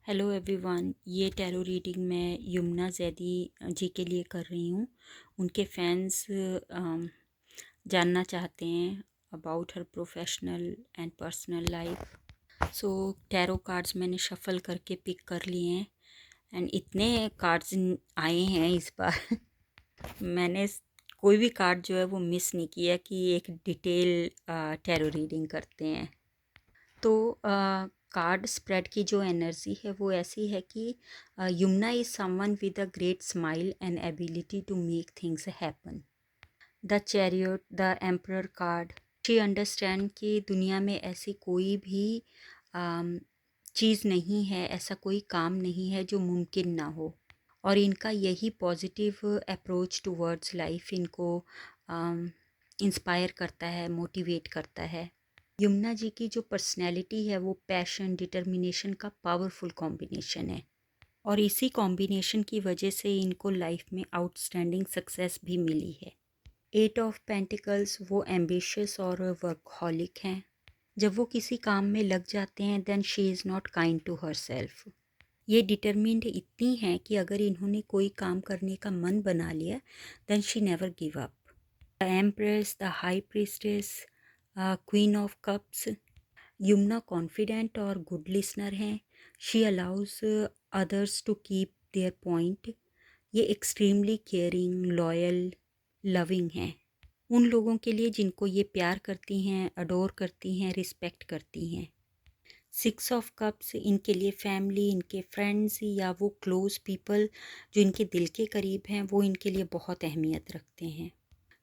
Hello everyone, ये tarot reading मैं यमुना जैदी जी के लिए कर रही हूँ। उनके फैंस जानना चाहते हैं about her professional and personal life. So tarot cards मैंने शफल करके पिक कर लिए हैं एंड इतने कार्ड्स आए हैं इस बार मैंने कोई भी कार्ड जो है वो मिस नहीं किया कि एक डिटेल टैरो रीडिंग करते हैं। तो कार्ड स्प्रेड की जो एनर्जी है वो ऐसी है कि Yamuna is someone with a great smile and ability to make things happen. The chariot, the emperor card, she understand कि दुनिया में ऐसी कोई भी चीज़ नहीं है, ऐसा कोई काम नहीं है जो मुमकिन ना हो। और इनका यही पॉजिटिव अप्रोच टूवर्ड्स लाइफ इनको इंस्पायर करता है, मोटिवेट करता है। यमुना जी की जो पर्सनैलिटी है वो पैशन, डिटर्मिनेशन का पावरफुल कॉम्बिनेशन है और इसी कॉम्बिनेशन की वजह से इनको लाइफ में आउटस्टैंडिंग सक्सेस भी मिली है। 8 ऑफ पेंटिकल्स, वो एम्बिशियस और वर्कहॉलिक हैं। जब वो किसी काम में लग जाते हैं then she is not kind to herself. ये डिटर्मिन्ड इतनी हैं कि अगर इन्होंने कोई काम करने का मन बना लिया then she never give up. The empress, the high priestess, queen of cups. Yamuna confident और गुड लिसनर हैं। She allows others to keep their point. ये एक्सट्रीमली केयरिंग, लॉयल, लविंग हैं उन लोगों के लिए जिनको ये प्यार करती हैं, अडोर करती हैं, रिस्पेक्ट करती हैं। 6 ऑफ कप्स इनके लिए फैमिली, इनके फ्रेंड्स या वो क्लोज पीपल जो इनके दिल के करीब हैं वो इनके लिए बहुत अहमियत रखते हैं।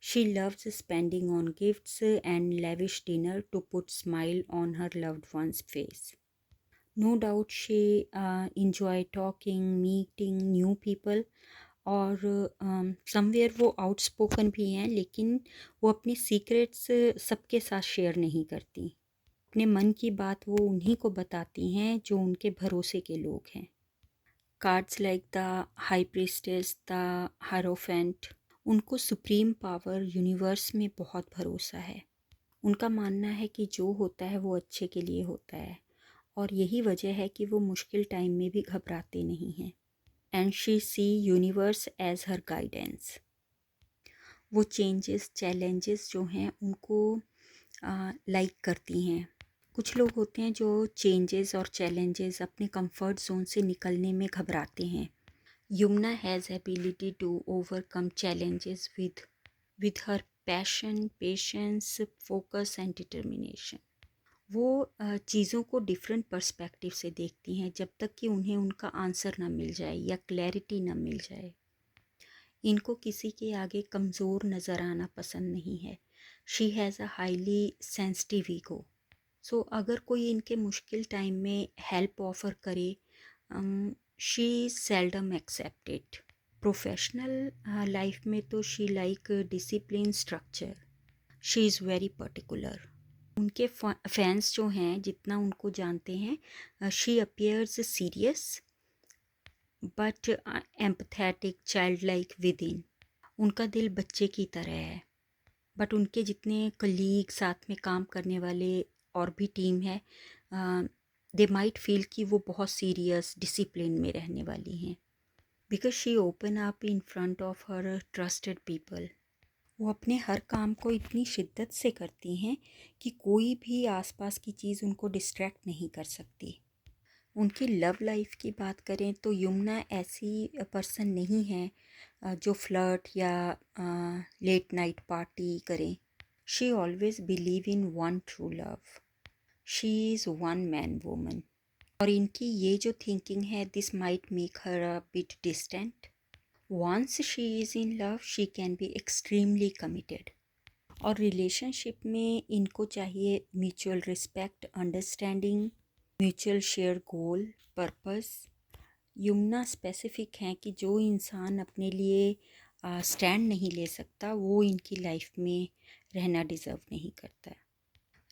She loves spending on gifts and lavish dinner to put smile on her loved ones face. No doubt she enjoy talking, meeting new people और समवेयर वो आउटस्पोकन भी हैं, लेकिन वो अपनी सीक्रेट्स सबके साथ शेयर नहीं करती। अपने मन की बात वो उन्हीं को बताती हैं जो उनके भरोसे के लोग हैं। Cards like the high priestess, the hierophant, उनको सुप्रीम पावर यूनिवर्स में बहुत भरोसा है। उनका मानना है कि जो होता है वो अच्छे के लिए होता है और यही वजह है कि वो मुश्किल टाइम में भी घबराते नहीं हैं। And she see universe as her guidance. वो चेंजेस, चैलेंजेस जो हैं उनको लाइक करती हैं। कुछ लोग होते हैं जो चेंजेस और चैलेंजेस, अपने कंफर्ट जोन से निकलने में घबराते हैं। Yamuna has ability to overcome challenges with her passion, patience, focus and determination. वो चीज़ों को डिफरेंट पर्सपेक्टिव से देखती हैं जब तक कि उन्हें उनका आंसर ना मिल जाए या क्लैरिटी ना मिल जाए। इनको किसी के आगे कमज़ोर नज़र आना पसंद नहीं है। She has a highly sensitive ego. So अगर कोई इनके मुश्किल टाइम में हेल्प ऑफ़र करे, she seldom accepted. Professional life में तो she like discipline, structure. She is very particular. उनके फैंस जो हैं जितना उनको जानते हैं, she appears serious but empathetic, child like within. उनका दिल बच्चे की तरह है बट उनके जितने कलीग, साथ में काम करने वाले और भी टीम है, दे माइट फील कि वो बहुत सीरियस, डिसिप्लिन में रहने वाली हैं। Because she open up in front of her trusted people. वो अपने हर काम को इतनी शिद्दत से करती हैं कि कोई भी आसपास की चीज़ उनको डिस्ट्रैक्ट नहीं कर सकती। उनकी लव लाइफ की बात करें तो यमुना ऐसी पर्सन नहीं है जो फ्लर्ट या लेट नाइट पार्टी करें। She always believe in one true love. She is one man woman. और इनकी ये जो थिंकिंग है, this might make her a bit distant. Once she is in love she can be extremely committed. और relationship में इनको चाहिए mutual respect, understanding, mutual share goal, purpose. यमुना स्पेसिफिक हैं कि जो इंसान अपने लिए स्टैंड नहीं ले सकता वो इनकी लाइफ में रहना डिज़र्व नहीं करता।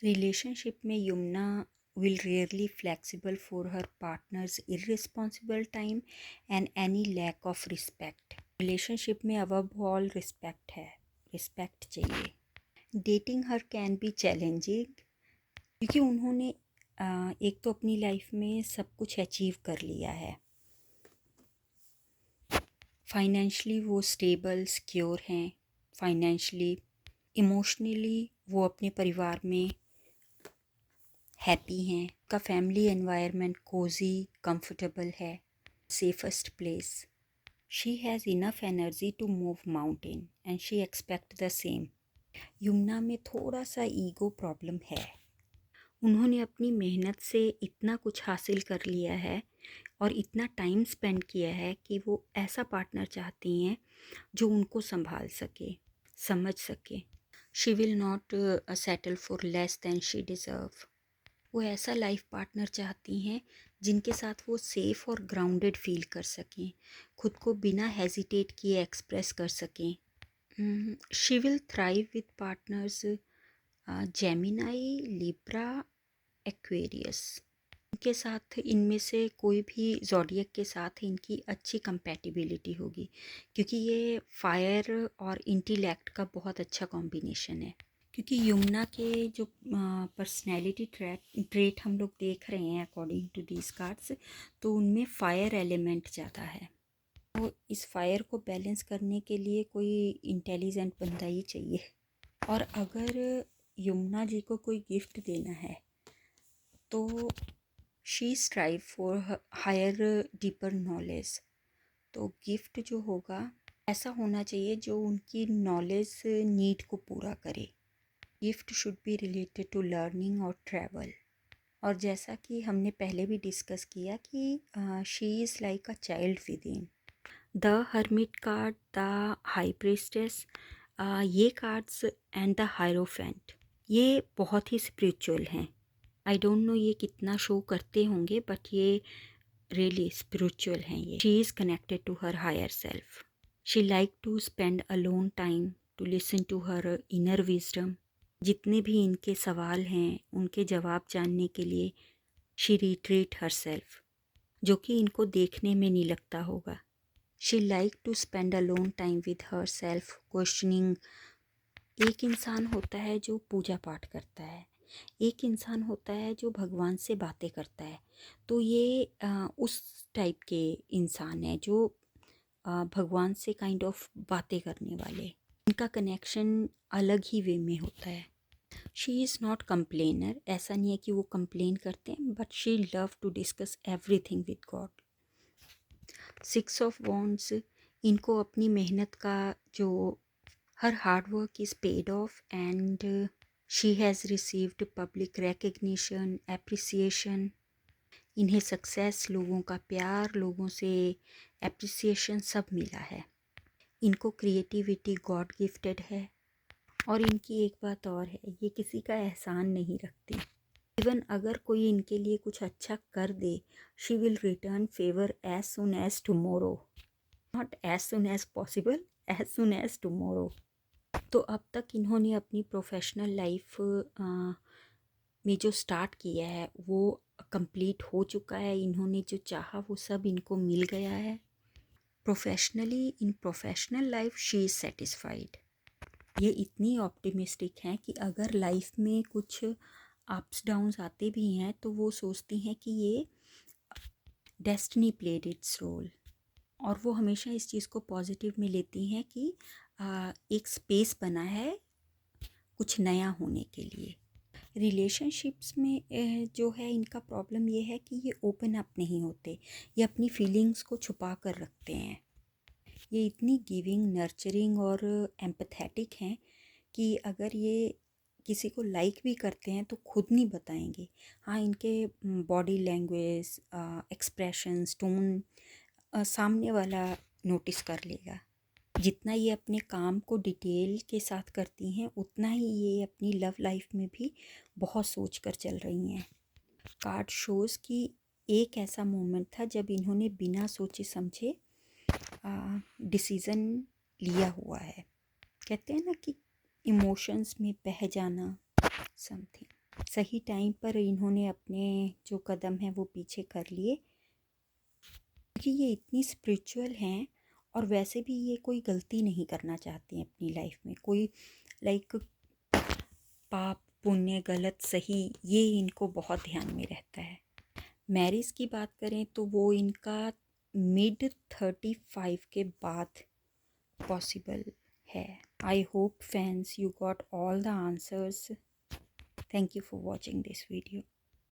रिलेशनशिप में Yamuna will rarely flexible for her partner's irresponsible time and any lack of respect. Relationship में above all रिस्पेक्ट है, रिस्पेक्ट चाहिए। Dating her can be challenging क्योंकि उन्होंने एक तो अपनी लाइफ में सब कुछ अचीव कर लिया है, फाइनेंशियली वो स्टेबल सिक्योर हैं, फाइनेंशियली इमोशनली वो अपने परिवार में हैप्पी हैं, का फैमिली एनवायरनमेंट कोजी कंफर्टेबल है, safest place. She has enough energy to move mountain and she expect the same. Yamuna में थोड़ा सा ईगो प्रॉब्लम है। उन्होंने अपनी मेहनत से इतना कुछ हासिल कर लिया है और इतना टाइम स्पेंड किया है कि वो ऐसा पार्टनर चाहती हैं जो उनको संभाल सके, समझ सके। She will not settle for less than she deserve. वो ऐसा लाइफ पार्टनर चाहती हैं जिनके साथ वो सेफ़ और ग्राउंडेड फील कर सकें, खुद को बिना हेजिटेट किए एक्सप्रेस कर सकें। She will thrive with partners Gemini, Libra, Aquarius. इनके साथ, इनमें से कोई भी ज़ोडिएक के साथ इनकी अच्छी कंपैटिबिलिटी होगी, क्योंकि ये फायर और इंटेलेक्ट का बहुत अच्छा कॉम्बिनेशन है। क्योंकि यमुना के जो पर्सनैलिटी ट्रेट हम लोग देख रहे हैं अकॉर्डिंग टू दीज कार्ड्स, तो उनमें फायर एलिमेंट ज़्यादा है। तो इस फायर को बैलेंस करने के लिए कोई इंटेलिजेंट बंदा ही चाहिए। और अगर यमुना जी को कोई गिफ्ट देना है तो she strive for higher deeper knowledge. तो गिफ्ट जो होगा ऐसा होना चाहिए जो उनकी नॉलेज नीड को पूरा करे। Gift should be related to learning और ट्रैवल। और जैसा कि हमने पहले भी डिस्कस किया कि she is like a child within. The hermit card, the high priestess, ये कार्ड्स एंड द हायरोफेंट, ये बहुत ही स्पिरिचुअल हैं। आई डोंट नो ये कितना शो करते होंगे, बट ये रियली स्पिरिचुअल हैं ये। She is connected to her higher self. She like to spend alone time to listen to her inner wisdom. जितने भी इनके सवाल हैं उनके जवाब जानने के लिए शी रिट्रीट हर सेल्फ, जो कि इनको देखने में नहीं लगता होगा। She like to spend alone time with her self questioning. एक इंसान होता है जो पूजा पाठ करता है, एक इंसान होता है जो भगवान से बातें करता है। तो ये उस टाइप के इंसान है जो भगवान से काइंड ऑफ बातें करने वाले। इनका कनेक्शन अलग ही वे में होता है। शी इज़ नॉट कंप्लेनर, ऐसा नहीं है कि वो कंप्लेन करते हैं, but she love to discuss everything with God. 6 of wands, इनको अपनी मेहनत का जो हर hard work is paid off and she has received public recognition, appreciation. इन्हें सक्सेस, लोगों का प्यार, लोगों से एप्रिसिएशन सब मिला है। इनको क्रिएटिविटी गॉड गिफ्टेड है। और इनकी एक बात और है, ये किसी का एहसान नहीं रखती। इवन अगर कोई इनके लिए कुछ अच्छा कर दे, she will return favour as soon as tomorrow, not as soon as possible, as soon as tomorrow. तो अब तक इन्होंने अपनी प्रोफेशनल लाइफ में जो स्टार्ट किया है वो कंप्लीट हो चुका है। इन्होंने जो चाहा वो सब इनको मिल गया है। Professionally, in professional life she is satisfied. ये इतनी ऑप्टिमिस्टिक हैं कि अगर लाइफ में कुछ अप्स डाउन्स आते भी हैं तो वो सोचती हैं कि ये डेस्टिनी प्लेड इट्स रोल। और वो हमेशा इस चीज़ को पॉजिटिव में लेती हैं कि एक स्पेस बना है कुछ नया होने के लिए। रिलेशनशिप्स में जो है इनका प्रॉब्लम ये है कि ये ओपन अप नहीं होते, ये अपनी फीलिंग्स को छुपा कर रखते हैं। ये इतनी गिविंग, नर्चरिंग और एम्पैथेटिक हैं कि अगर ये किसी को लाइक भी करते हैं तो खुद नहीं बताएंगे। हाँ, इनके बॉडी लैंग्वेज, एक्सप्रेशंस, टोन सामने वाला नोटिस कर लेगा। जितना ये अपने काम को डिटेल के साथ करती हैं उतना ही ये अपनी लव लाइफ में भी बहुत सोच कर चल रही हैं। कार्ड शोज़ कि एक ऐसा मोमेंट था जब इन्होंने बिना सोचे समझे डिसीज़न लिया हुआ है। कहते हैं ना कि इमोशंस में बह जाना, समथिंग। सही टाइम पर इन्होंने अपने जो कदम हैं वो पीछे कर लिए, क्योंकि ये इतनी स्पिरिचुअल हैं और वैसे भी ये कोई गलती नहीं करना चाहती हैं अपनी लाइफ में। कोई लाइक पाप पुण्य गलत सही ये इनको बहुत ध्यान में रहता है। मैरिज की बात करें तो वो इनका मिड 35 के बाद पॉसिबल है। I hope fans you got all the answers. Thank you for watching this video.